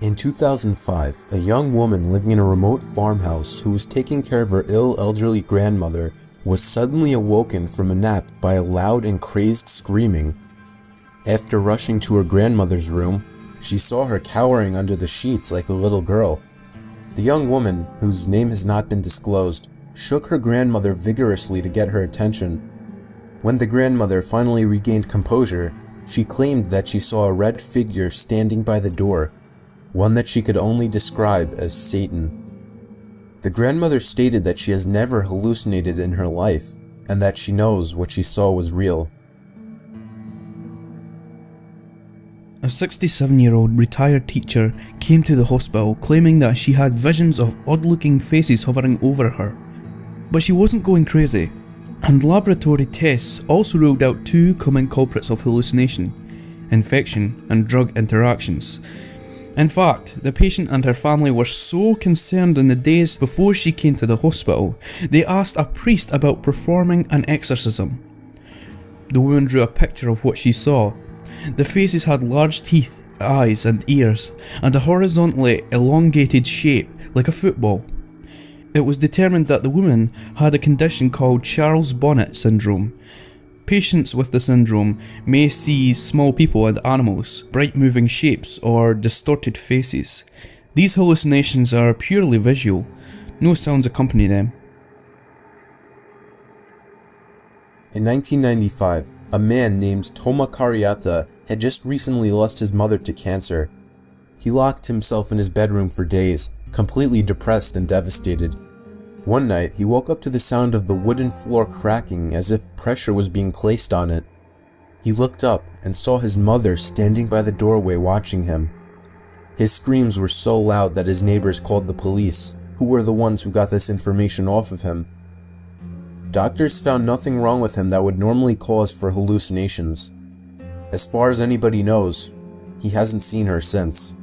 In 2005, a young woman living in a remote farmhouse who was taking care of her ill elderly grandmother was suddenly awoken from a nap by a loud and crazed screaming. After rushing to her grandmother's room, she saw her cowering under the sheets like a little girl. The young woman, whose name has not been disclosed, shook her grandmother vigorously to get her attention. When the grandmother finally regained composure, she claimed that she saw a red figure standing by the door, one that she could only describe as Satan. The grandmother stated that she has never hallucinated in her life, and that she knows what she saw was real. A 67-year-old retired teacher came to the hospital claiming that she had visions of odd-looking faces hovering over her. But she wasn't going crazy, and laboratory tests also ruled out two common culprits of hallucination: infection and drug interactions. In fact, the patient and her family were so concerned in the days before she came to the hospital, they asked a priest about performing an exorcism. The woman drew a picture of what she saw. The faces had large teeth, eyes and ears, and a horizontally elongated shape like a football. It was determined that the woman had a condition called Charles Bonnet syndrome. Patients with the syndrome may see small people and animals, bright moving shapes, or distorted faces. These hallucinations are purely visual. No sounds accompany them. In 1995, a man named Toma Cariata had just recently lost his mother to cancer. He locked himself in his bedroom for days, completely depressed and devastated. One night, he woke up to the sound of the wooden floor cracking as if pressure was being placed on it. He looked up and saw his mother standing by the doorway watching him. His screams were so loud that his neighbors called the police, who were the ones who got this information off of him. Doctors found nothing wrong with him that would normally cause for hallucinations. As far as anybody knows, he hasn't seen her since.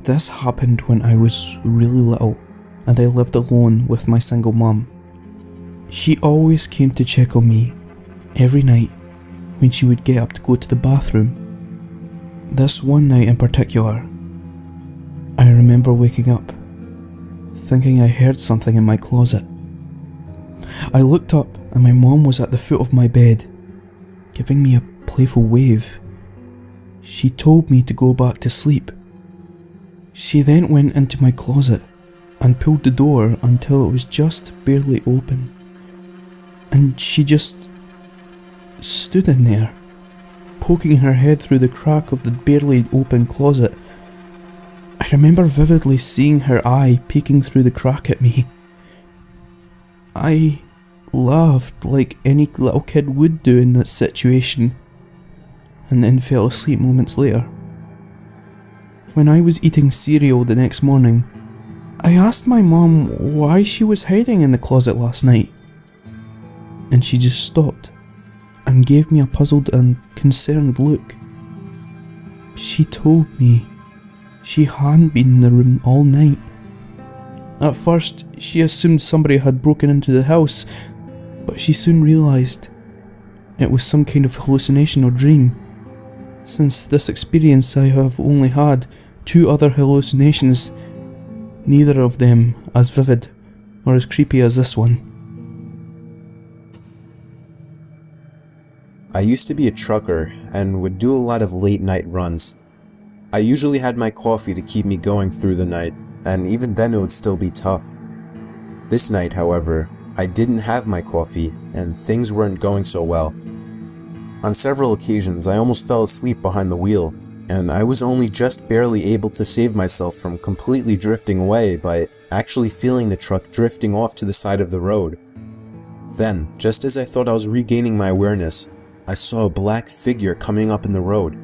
This happened when I was really little and I lived alone with my single mum. She always came to check on me every night when she would get up to go to the bathroom. This one night in particular, I remember waking up thinking I heard something in my closet. I looked up and my mum was at the foot of my bed, giving me a playful wave. She told me to go back to sleep. She then went into my closet and pulled the door until it was just barely open. And she just stood in there, poking her head through the crack of the barely open closet. I remember vividly seeing her eye peeking through the crack at me. I laughed like any little kid would do in that situation, and then fell asleep moments later. When I was eating cereal the next morning, I asked my mum why she was hiding in the closet last night, and she just stopped and gave me a puzzled and concerned look. She told me she hadn't been in the room all night. At first, she assumed somebody had broken into the house, but she soon realised it was some kind of hallucination or dream. Since this experience, I have only had 2 other hallucinations, neither of them as vivid or as creepy as this one. I used to be a trucker and would do a lot of late night runs. I usually had my coffee to keep me going through the night, and even then it would still be tough. This night, however, I didn't have my coffee and things weren't going so well. On several occasions, I almost fell asleep behind the wheel, and I was only just barely able to save myself from completely drifting away by actually feeling the truck drifting off to the side of the road. Then, just as I thought I was regaining my awareness, I saw a black figure coming up in the road,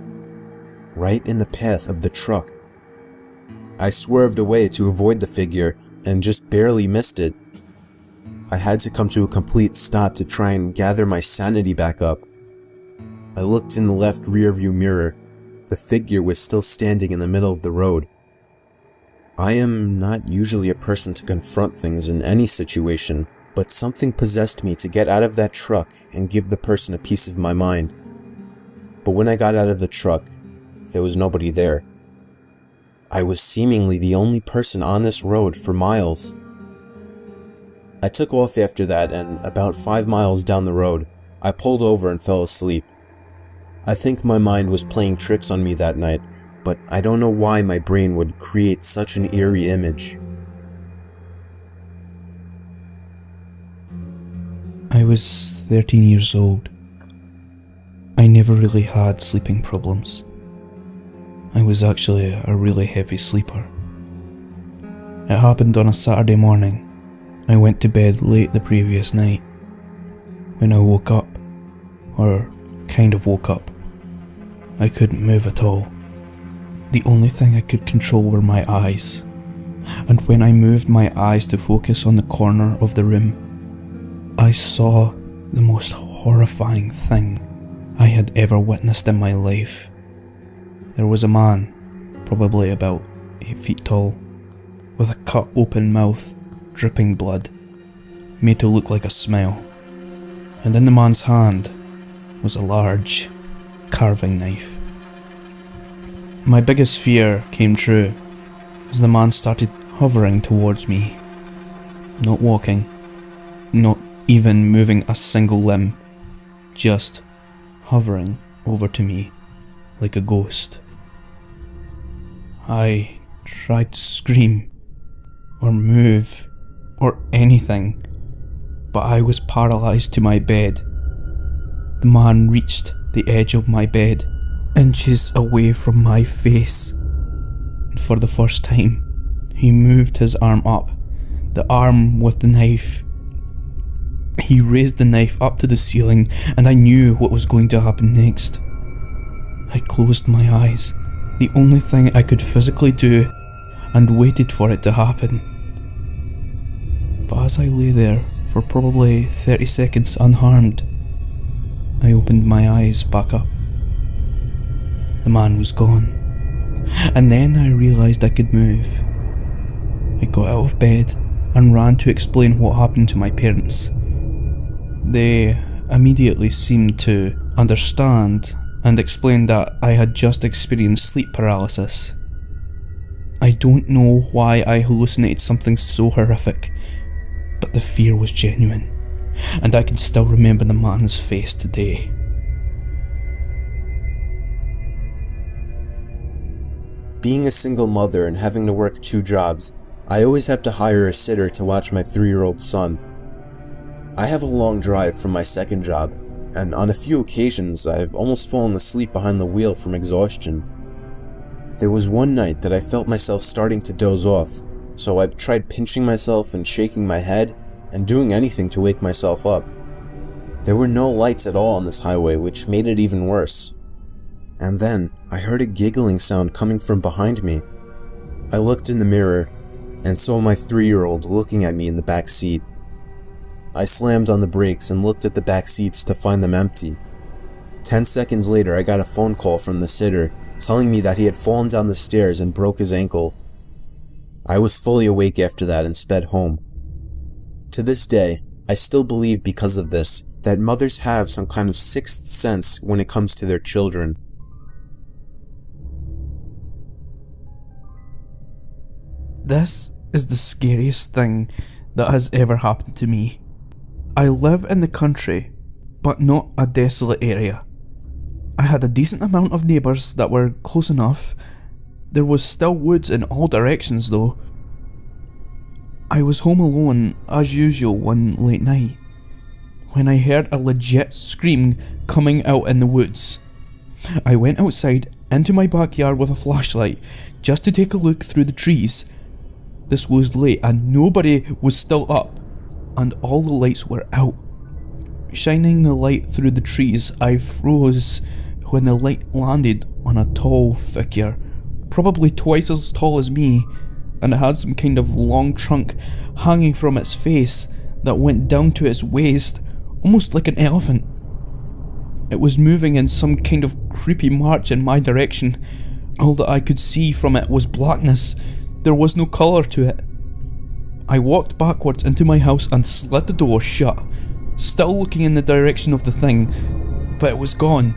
right in the path of the truck. I swerved away to avoid the figure and just barely missed it. I had to come to a complete stop to try and gather my sanity back up. I looked in the left rearview mirror. The figure was still standing in the middle of the road. I am not usually a person to confront things in any situation, but something possessed me to get out of that truck and give the person a piece of my mind. but when I got out of the truck, there was nobody there. I was seemingly the only person on this road for miles. I took off after that, and about 5 miles down the road, I pulled over and fell asleep. I think my mind was playing tricks on me that night, but I don't know why my brain would create such an eerie image. I was 13 years old. I never really had sleeping problems. I was actually a really heavy sleeper. It happened on a Saturday morning. I went to bed late the previous night. When I woke up, or kind of woke up, I couldn't move at all. The only thing I could control were my eyes, and when I moved my eyes to focus on the corner of the room, I saw the most horrifying thing I had ever witnessed in my life. There was a man, probably about 8 feet tall, with a cut open mouth, dripping blood, made to look like a smile, and in the man's hand was a large carving knife. My biggest fear came true as the man started hovering towards me, not walking, not even moving a single limb, just hovering over to me like a ghost. I tried to scream or move or anything, but I was paralysed to my bed. The man reached the edge of my bed, inches away from my face, and for the first time, he moved his arm up, the arm with the knife. He raised the knife up to the ceiling, and I knew what was going to happen next. I closed my eyes, the only thing I could physically do, and waited for it to happen. But as I lay there for probably 30 seconds unharmed, I opened my eyes back up. The man was gone, and then I realised I could move. I got out of bed and ran to explain what happened to my parents. They immediately seemed to understand and explained that I had just experienced sleep paralysis. I don't know why I hallucinated something so horrific, but the fear was genuine, and I can still remember the man's face today. Being a single mother and having to work 2 jobs, I always have to hire a sitter to watch my 3-year-old son. I have a long drive from my second job, and on a few occasions I've almost fallen asleep behind the wheel from exhaustion. There was one night that I felt myself starting to doze off, so I tried pinching myself and shaking my head and doing anything to wake myself up. There were no lights at all on this highway, which made it even worse. And then I heard a giggling sound coming from behind me. I looked in the mirror and saw my 3-year-old looking at me in the back seat. I slammed on the brakes and looked at the back seats to find them empty. 10 seconds later, I got a phone call from the sitter telling me that he had fallen down the stairs and broke his ankle. I was fully awake after that and sped home. To this day, I still believe because of this that mothers have some kind of sixth sense when it comes to their children. This is the scariest thing that has ever happened to me. I live in the country, but not a desolate area. I had a decent amount of neighbours that were close enough. There was still woods in all directions though. I was home alone as usual one late night when I heard a legit scream coming out in the woods. I went outside into my backyard with a flashlight just to take a look through the trees. This was late and nobody was still up, and all the lights were out. Shining the light through the trees, I froze when the light landed on a tall figure, probably twice as tall as me, and it had some kind of long trunk hanging from its face that went down to its waist, almost like an elephant. It was moving in some kind of creepy march in my direction. All that I could see from it was blackness. There was no colour to it. I walked backwards into my house and slid the door shut, still looking in the direction of the thing, but it was gone.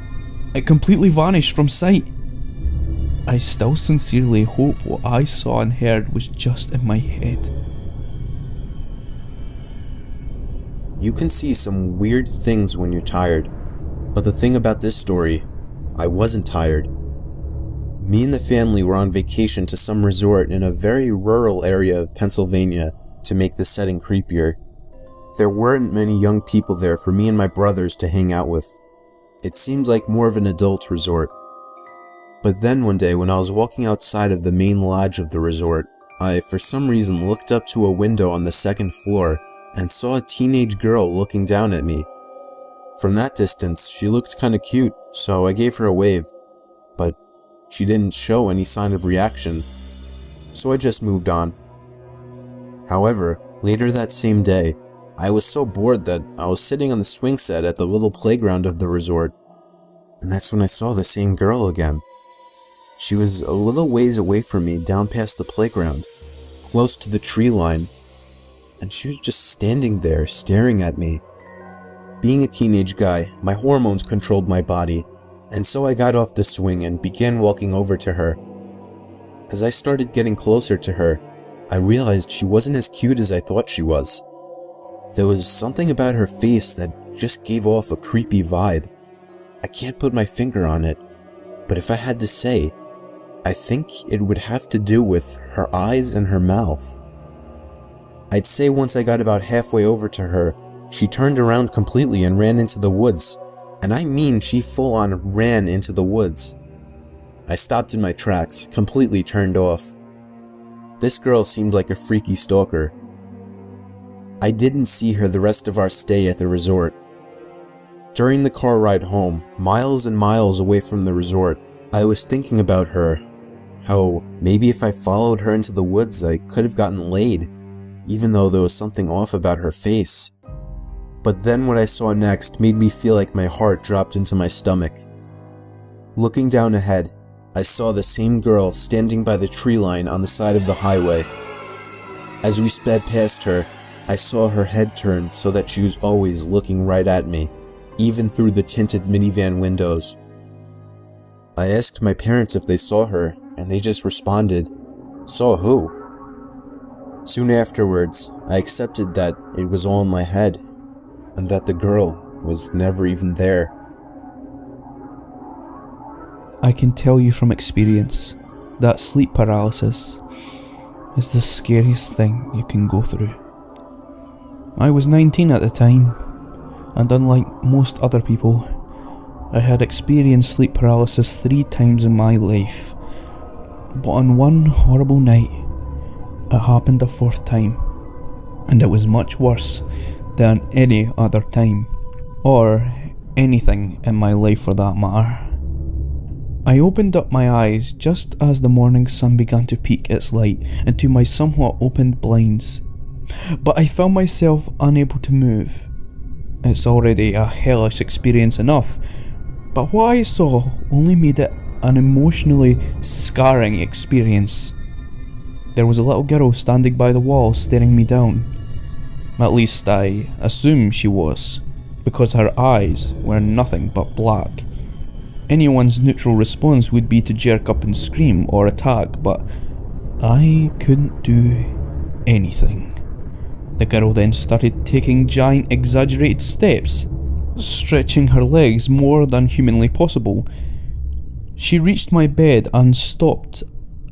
It completely vanished from sight. I still sincerely hope what I saw and heard was just in my head. You can see some weird things when you're tired, but the thing about this story, I wasn't tired. Me and the family were on vacation to some resort in a very rural area of Pennsylvania to make the setting creepier. There weren't many young people there for me and my brothers to hang out with. It seemed like more of an adult resort. But then one day when I was walking outside of the main lodge of the resort, I for some reason looked up to a window on the second floor and saw a teenage girl looking down at me. From that distance, she looked kinda cute, so I gave her a wave, but she didn't show any sign of reaction, so I just moved on. However, later that same day, I was so bored that I was sitting on the swing set at the little playground of the resort, and that's when I saw the same girl again. She was a little ways away from me down past the playground, close to the tree line, and she was just standing there staring at me. Being a teenage guy, my hormones controlled my body, and so I got off the swing and began walking over to her. As I started getting closer to her, I realized she wasn't as cute as I thought she was. There was something about her face that just gave off a creepy vibe. I can't put my finger on it, but if I had to say, I think it would have to do with her eyes and her mouth. I'd say once I got about halfway over to her, she turned around completely and ran into the woods. And I mean she full on ran into the woods. I stopped in my tracks, completely turned off. This girl seemed like a freaky stalker. I didn't see her the rest of our stay at the resort. During the car ride home, miles and miles away from the resort, I was thinking about her. How maybe if I followed her into the woods I could have gotten laid, even though there was something off about her face. But then what I saw next made me feel like my heart dropped into my stomach. Looking down ahead, I saw the same girl standing by the tree line on the side of the highway. As we sped past her, I saw her head turn so that she was always looking right at me, even through the tinted minivan windows. I asked my parents if they saw her, and they just responded, "Saw who?" Soon afterwards, I accepted that it was all in my head, and that the girl was never even there. I can tell you from experience that sleep paralysis is the scariest thing you can go through. I was 19 at the time, and unlike most other people, I had experienced sleep paralysis 3 times in my life. But on one horrible night, it happened a 4th time, and it was much worse than any other time, or anything in my life for that matter. I opened up my eyes just as the morning sun began to peek its light into my somewhat opened blinds, but I found myself unable to move. It's already a hellish experience enough, but what I saw only made it an emotionally scarring experience. There was a little girl standing by the wall staring me down. At least I assume she was, because her eyes were nothing but black. Anyone's neutral response would be to jerk up and scream or attack, but I couldn't do anything. The girl then started taking giant exaggerated steps, stretching her legs more than humanly possible. She reached my bed and stopped,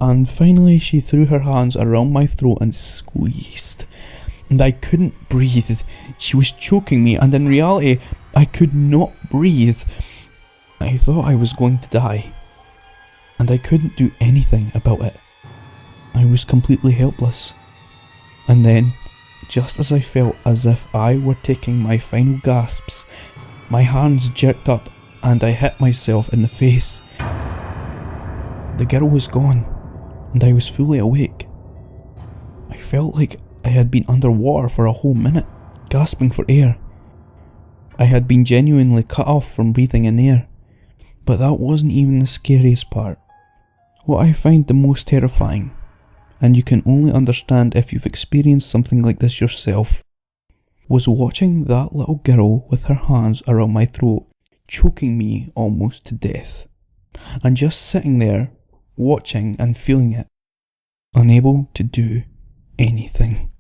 and finally she threw her hands around my throat and squeezed. And I couldn't breathe. She was choking me, and in reality, I could not breathe. I thought I was going to die, and I couldn't do anything about it. I was completely helpless. And then, just as I felt as if I were taking my final gasps, my hands jerked up and I hit myself in the face. The girl was gone, and I was fully awake. I felt like I had been underwater for a whole minute, gasping for air. I had been genuinely cut off from breathing in air. But that wasn't even the scariest part. What I find the most terrifying, and you can only understand if you've experienced something like this yourself, was watching that little girl with her hands around my throat choking me almost to death. And just sitting there, watching and feeling it, unable to do anything.